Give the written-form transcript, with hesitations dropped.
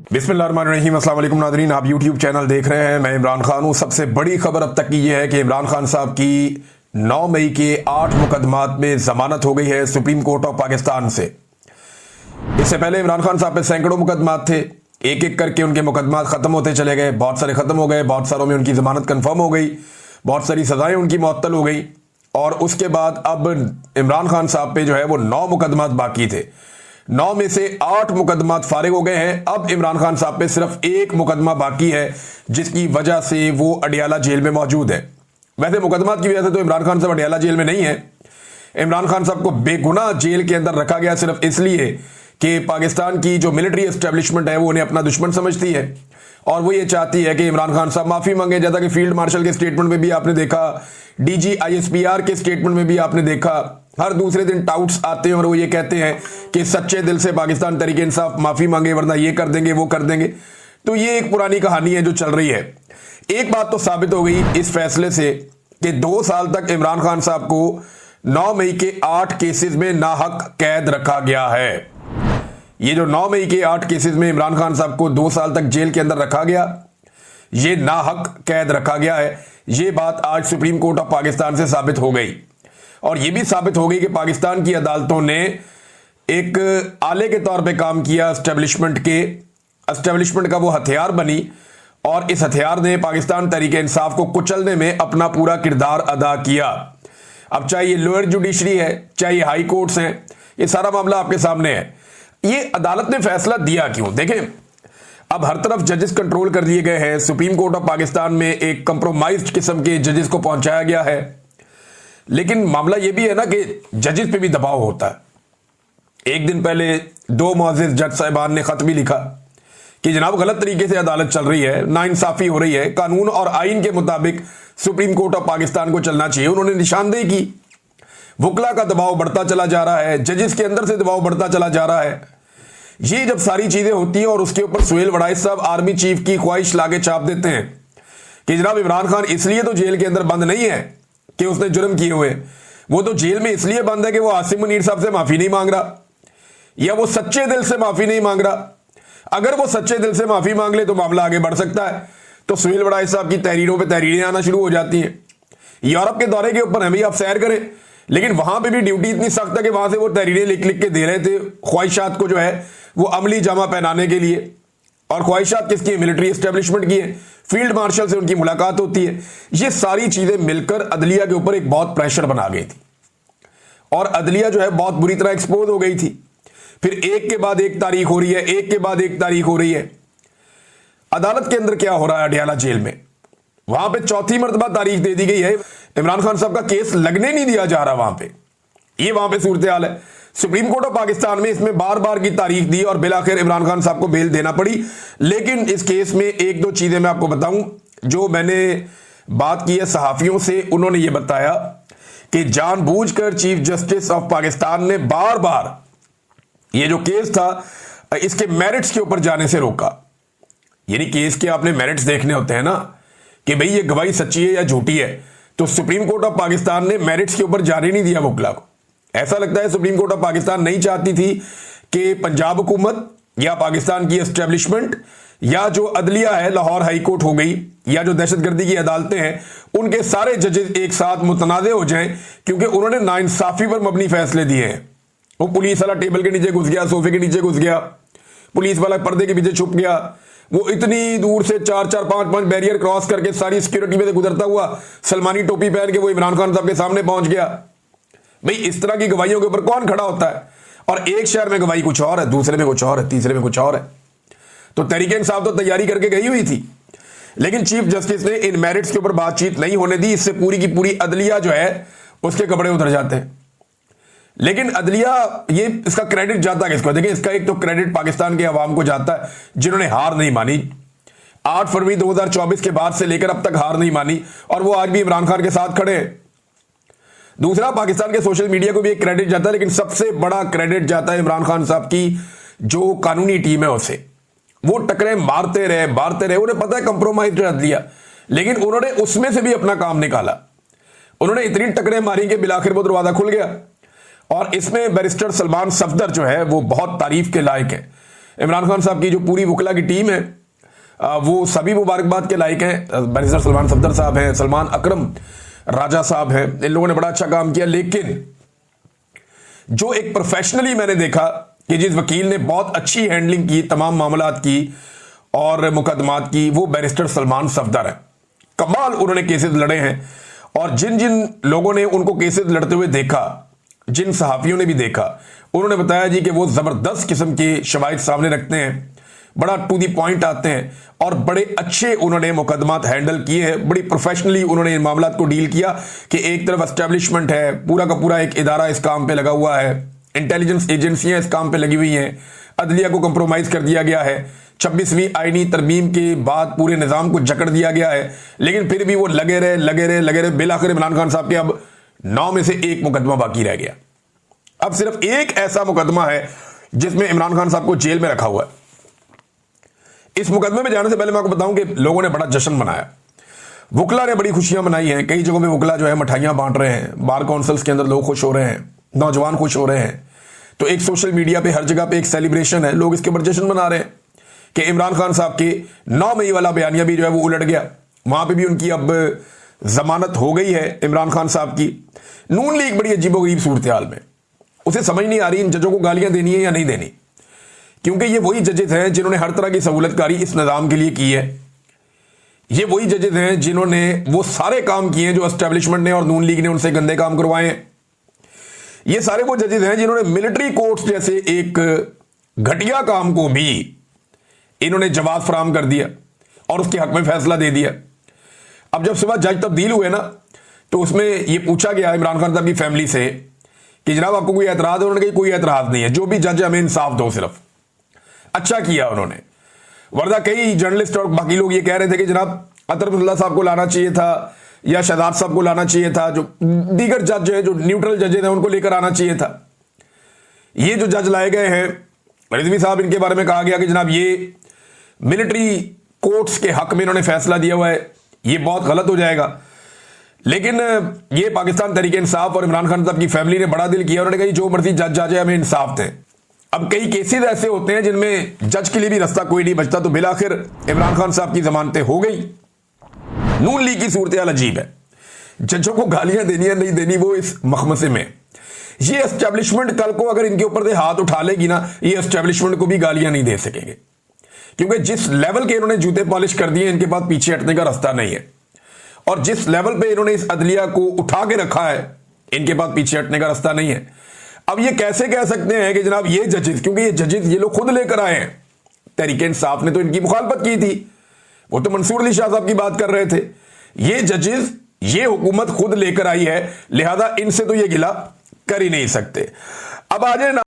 बिस्मिल्लाहिर्रहमानिर्रहीम। अस्सलाम वालेकुम नाज़रीन, आप यूट्यूब चैनल देख रहे हैं। मैं इमरान खान हूँ। सबसे बड़ी खबर अब तक की यह है कि इमरान खान साहब की 9 मई के 8 मुकदमात में जमानत हो गई है सुप्रीम कोर्ट ऑफ पाकिस्तान से। इससे पहले इमरान खान साहब पे सैकड़ों मुकदमात थे, एक एक करके उनके मुकदमात खत्म होते चले गए। बहुत सारे खत्म हो गए, बहुत सारों में उनकी जमानत कंफर्म हो गई, बहुत सारी सजाएं उनकी मुअत्तल हो गई। और उसके बाद अब इमरान खान साहब पे जो है वो 9 मुकदमात बाकी थे। 9 में से 8 मुकदमात फारिग हो गए हैं। अब इमरान खान साहब पे सिर्फ एक मुकदमा बाकी है, जिसकी वजह से वो अडियाला जेल में मौजूद है। वैसे मुकदमात की वजह से तो इमरान खान साहब अडियाला जेल में नहीं है। इमरान खान साहब को बेगुनाह जेल के अंदर रखा गया सिर्फ इसलिए कि पाकिस्तान की जो मिलिट्री एस्टेब्लिशमेंट है वो उन्हें अपना दुश्मन समझती है और वो ये चाहती है कि इमरान खान साहब माफी मांगे। जैसा कि फील्ड मार्शल के स्टेटमेंट में भी आपने देखा, डीजी आईएसपीआर के स्टेटमेंट में भी आपने देखा, हर दूसरे दिन टाउट्स आते हैं और वो ये कहते हैं कि सच्चे दिल से पाकिस्तान तहरीक इंसाफ माफी मांगे, वरना ये कर देंगे वो कर देंगे। तो ये एक पुरानी कहानी है जो चल रही है। एक बात तो साबित हो गई इस फैसले से कि 2 साल तक इमरान खान साहब को 9 मई के 8 केसेस में नाहक कैद रखा गया है। ये जो 9 मई के 8 केसेस में इमरान खान साहब को 2 साल तक जेल के अंदर रखा गया, ये नाहक कैद रखा गया है। ये बात आज सुप्रीम कोर्ट ऑफ पाकिस्तान से साबित हो गई और यह भी साबित हो गई कि पाकिस्तान की अदालतों ने एक आले के तौर पे काम किया। एस्टेब्लिशमेंट का वो हथियार बनी और इस हथियार ने पाकिस्तान तहरीक इंसाफ को कुचलने में अपना पूरा किरदार अदा किया। अब चाहे ये लोअर जुडिशरी है, चाहे ये हाई कोर्ट्स हैं, ये सारा मामला आपके सामने है। ये अदालत ने फैसला दिया क्यों? देखें, अब हर तरफ जजेस कंट्रोल कर दिए गए हैं। सुप्रीम कोर्ट ऑफ पाकिस्तान में एक कंप्रोमाइज्ड किस्म के जजेस को पहुंचाया गया है। लेकिन मामला यह भी है ना कि जजेस पे भी दबाव होता है। एक दिन पहले 2 मुअज़्ज़िज़ जज साहिबान ने खत भी लिखा कि जनाब गलत तरीके से अदालत चल रही है, नाइंसाफी हो रही है, कानून और आइन के मुताबिक सुप्रीम कोर्ट ऑफ पाकिस्तान को चलना चाहिए। उन्होंने निशानदेही की। वकला का दबाव बढ़ता चला जा रहा है, जजेस के अंदर से दबाव बढ़ता चला जा रहा है। ये जब सारी चीजें होती हैं और उसके ऊपर सुहेल वड़ाइस साहब आर्मी चीफ की ख्वाहिश लाके छाप देते हैं कि जनाब इमरान खान इसलिए तो जेल के अंदर बंद नहीं है कि उसने जुर्म किए हुए, वो तो जेल में इसलिए बंद है कि वो आसिम मुनीर साहब से माफी नहीं मांग रहा या वो सच्चे दिल से माफी नहीं मांग रहा। अगर वो सच्चे दिल से माफी मांग ले तो मामला आगे बढ़ सकता है। तो सुहेल वड़ाइस साहब की तहरीरों पर तहरीरें आना शुरू हो जाती हैं। यूरोप के दौरे के ऊपर हैं, भाई आप सैर करें, लेकिन वहां पे भी ड्यूटी इतनी सख्त है कि वहां से वो तहरीरें लिख लिख के दे रहे थे ख्वाहिशात को जो है वो अमली जामा पहनाने के लिए। और ख्वाहिशात किसकी है? मिलिट्री एस्टेब्लिशमेंट की है। फील्ड मार्शल से उनकी मुलाकात होती है। ये सारी चीजें मिलकर अदलिया के ऊपर एक बहुत प्रेशर बना गई थी और अदलिया जो है बहुत बुरी तरह एक्सपोज हो गई थी। फिर एक के बाद एक तारीख हो रही है, एक के बाद एक तारीख हो रही है। अदालत के अंदर क्या हो रहा है? अडियाला जेल में वहां पे 4थी मरतबा तारीख दे दी गई है। इमरान खान साहब का केस लगने नहीं दिया जा रहा वहां पे। ये वहां पे सूरत हाल है। सुप्रीम कोर्ट ऑफ पाकिस्तान में इसमें बार बार की तारीख दी और बिलाखिर इमरान खान साहब को बेल देना पड़ी। लेकिन इस केस में 1-2 चीजें मैं आपको बताऊं जो मैंने बात की है सहाफियों से। उन्होंने ये बताया कि जानबूझकर चीफ जस्टिस ऑफ पाकिस्तान ने बार बार ये जो केस था इसके मेरिट्स के ऊपर जाने से रोका। यानी केस के आपने मेरिट्स देखने होते हैं ना कि भाई ये गवाही सच्ची है या झूठी है। तो सुप्रीम कोर्ट ऑफ पाकिस्तान ने मेरिट्स के ऊपर जाने नहीं दिया वकला को। ऐसा लगता है सुप्रीम कोर्ट ऑफ पाकिस्तान नहीं चाहती थी कि पंजाब हुकूमत या पाकिस्तान की एस्टेब्लिशमेंट या जो अदलिया है, लाहौर हाई कोर्ट हो गई, या जो दहशतगर्दी की अदालतें हैं, उनके सारे जजेस एक साथ मुतनाज़े हो जाएं, क्योंकि उन्होंने नाइंसाफी पर मबनी फैसले दिए हैं। वो पुलिस वाला टेबल के नीचे घुस गया, सोफे के नीचे घुस गया, पुलिस वाला पर्दे के पीछे छुप गया, वो इतनी दूर से 4-4, 5-5 बैरियर क्रॉस करके सारी सिक्योरिटी में से गुजरता हुआ सलमानी टोपी पहन के वो इमरान खान साहब के सामने पहुंच गया। भाई इस तरह की गवाहियों के ऊपर कौन खड़ा होता है? और एक शहर में गवाही कुछ और है, दूसरे में कुछ और है, तीसरे में कुछ और है। तो तहरीक इंसाफ तो तैयारी करके गई हुई थी, लेकिन चीफ जस्टिस ने इन मेरिट्स के ऊपर बातचीत नहीं होने दी। इससे पूरी की पूरी अदलिया जो है उसके कपड़े उतर जाते हैं। लेकिन अदलिया, ये इसका क्रेडिट जाता है किसको? देखिए, इसका एक तो क्रेडिट पाकिस्तान के अवाम को जाता है जिन्होंने हार नहीं मानी। 8 फरवरी 2024 के बाद से लेकर अब तक हार नहीं मानी और वो आज भी इमरान खान के साथ खड़े हैं। दूसरा, पाकिस्तान के सोशल मीडिया को भी एक क्रेडिट जाता है, लेकिन सबसे बड़ा क्रेडिट जाता है इमरान खान साहब की जो कानूनी टीम है उसे। वो टकरे मारते रहे, उन्हें पता है कंप्रोमाइज कर दिया, लेकिन उन्होंने उसमें से भी अपना काम निकाला। उन्होंने इतनी टकरे मारी कि बिलाखिर वो दरवाजा खुल गया। और इसमें बैरिस्टर सलमान सफदर जो है वो बहुत तारीफ के लायक है। इमरान खान साहब की जो पूरी वकला की टीम है वो सभी मुबारकबाद के लायक हैं। बैरिस्टर सलमान सफदर साहब हैं, सलमान अकरम राजा साहब हैं, इन लोगों ने बड़ा अच्छा काम किया। लेकिन जो एक प्रोफेशनली मैंने देखा कि जिस वकील ने बहुत अच्छी हैंडलिंग की तमाम मामलात की और मुकदमात की, वो बैरिस्टर सलमान सफदर है। कमाल उन्होंने केसेस लड़े हैं और जिन जिन लोगों ने उनको केसेस लड़ते हुए देखा, जिन सहाफियों ने भी देखा, उन्होंने बताया जी कि वो जबरदस्त किस्म के शवाहिद सामने रखते हैं, बड़ा टू दी पॉइंट आते हैं और बड़े अच्छे उन्होंने मुकदमात हैंडल किए हैं। बड़ी प्रोफेशनली उन्होंने इन मामलात को डील किया कि एक तरफ एस्टेब्लिशमेंट है, पूरा का पूरा एक इदारा इस काम पे लगा हुआ है, इंटेलिजेंस एजेंसियां इस काम पे लगी हुई हैं, अदलिया को कंप्रोमाइज कर दिया गया है, 26वीं आईनी तरमीम के बाद पूरे निजाम को जकड़ दिया गया है, लेकिन फिर भी वो लगे रहे। बिलाखिर इमरान खान साहब के अब 9 में से 1 मुकदमा बाकी रह गया। अब सिर्फ एक ऐसा मुकदमा है जिसमें इमरान खान साहब को जेल में रखा हुआ है। इस मुकदमे में जाने से पहले मैं आपको बताऊं कि लोगों ने बड़ा जश्न मनाया, वकला ने बड़ी खुशियां मनाई हैं। कई जगहों पे वकला जो है मिठाइयां बांट रहे हैं, बार काउंसिल्स के अंदर लोग खुश हो रहे हैं, नौजवान खुश हो रहे हैं। तो एक सोशल मीडिया पे हर जगह पे एक सेलिब्रेशन है, लोग इसके ऊपर जश्न मना रहे हैं कि इमरान खान साहब के 9 मई वाला बयानिया भी जो है वो उलट गया। वहां पे भी उनकी अब जमानत हो गई है इमरान खान साहब की। नून लीग बड़ी अजीबोगरीब सूरत हाल में, उसे समझ नहीं आ रही इन जजों को गालियां देनी है या नहीं देनी, क्योंकि ये वही जजेस हैं जिन्होंने हर तरह की सहूलतकारी इस निजाम के लिए की है। ये वही जजेस हैं जिन्होंने वो सारे काम किए हैं जो एस्टेब्लिशमेंट ने और नून लीग ने उनसे गंदे काम करवाए हैं। ये सारे वो जजेस हैं जिन्होंने मिलिट्री कोर्ट्स जैसे एक घटिया काम को भी इन्होंने जवाब फराहम कर दिया और उसके हक में फैसला दे दिया। अब जब सुबह जज तब्दील हुए ना, तो उसमें यह पूछा गया इमरान खान साहब की फैमिली से कि जनाब आपको कोई एतराज है? उन्होंने कहा कोई एतराज नहीं है, जो भी जज हमें इंसाफ दो। सिर्फ अच्छा किया उन्होंने, वरना कई जर्नलिस्ट और बाकी लोग ये कह रहे थे कि जनाब अतरफुल्ला साहब को लाना चाहिए था या शहजाद साहब को लाना चाहिए था, जो दीगर जज है, जो न्यूट्रल जजेज हैं, उनको लेकर आना चाहिए था। ये जो जज लाए गए हैं रिजवी साहब, इनके बारे में कहा गया कि जनाब ये मिलिट्री कोर्ट्स के हक में इन्होंने फैसला दिया हुआ है, ये बहुत गलत हो जाएगा। लेकिन ये पाकिस्तान तहरीक इंसाफ और इमरान खान साहब की फैमिली ने बड़ा दिल किया, उन्होंने कहा जो मर्जी जज आ जाए हमें इंसाफ दें। अब कई केसेस ऐसे होते हैं जिनमें जज के लिए भी रास्ता कोई नहीं बचता, तो बिलाखिर इमरान खान साहब की जमानतें हो गई। नून लीग की सूरत हाल अजीब है, जजों को गालियां देनी है नहीं देनी वो इस मखमसे में। ये एस्टेब्लिशमेंट कल को अगर इनके ऊपर से हाथ उठा लेगी ना, ये एस्टेब्लिशमेंट को भी गालियां नहीं दे सकेंगे, क्योंकि जिस लेवल के इन्होंने जूते पॉलिश कर दिए इनके पास पीछे हटने का रास्ता नहीं है। और जिस लेवल पे इन्होंने इस अदलिया को उठा के रखा है, इनके पास पीछे हटने का रास्ता नहीं है। अब ये कैसे कह सकते हैं कि जनाब ये जजेस, क्योंकि ये जजेस ये लोग खुद लेकर आए हैं, तहरीक इंसाफ ने तो इनकी मुखालफत की थी, वो तो मंसूर अली शाह साहब की बात कर रहे थे। ये जजेस ये हुकूमत खुद लेकर आई है, लिहाजा इनसे तो ये गिला कर ही नहीं सकते। अब आ जाए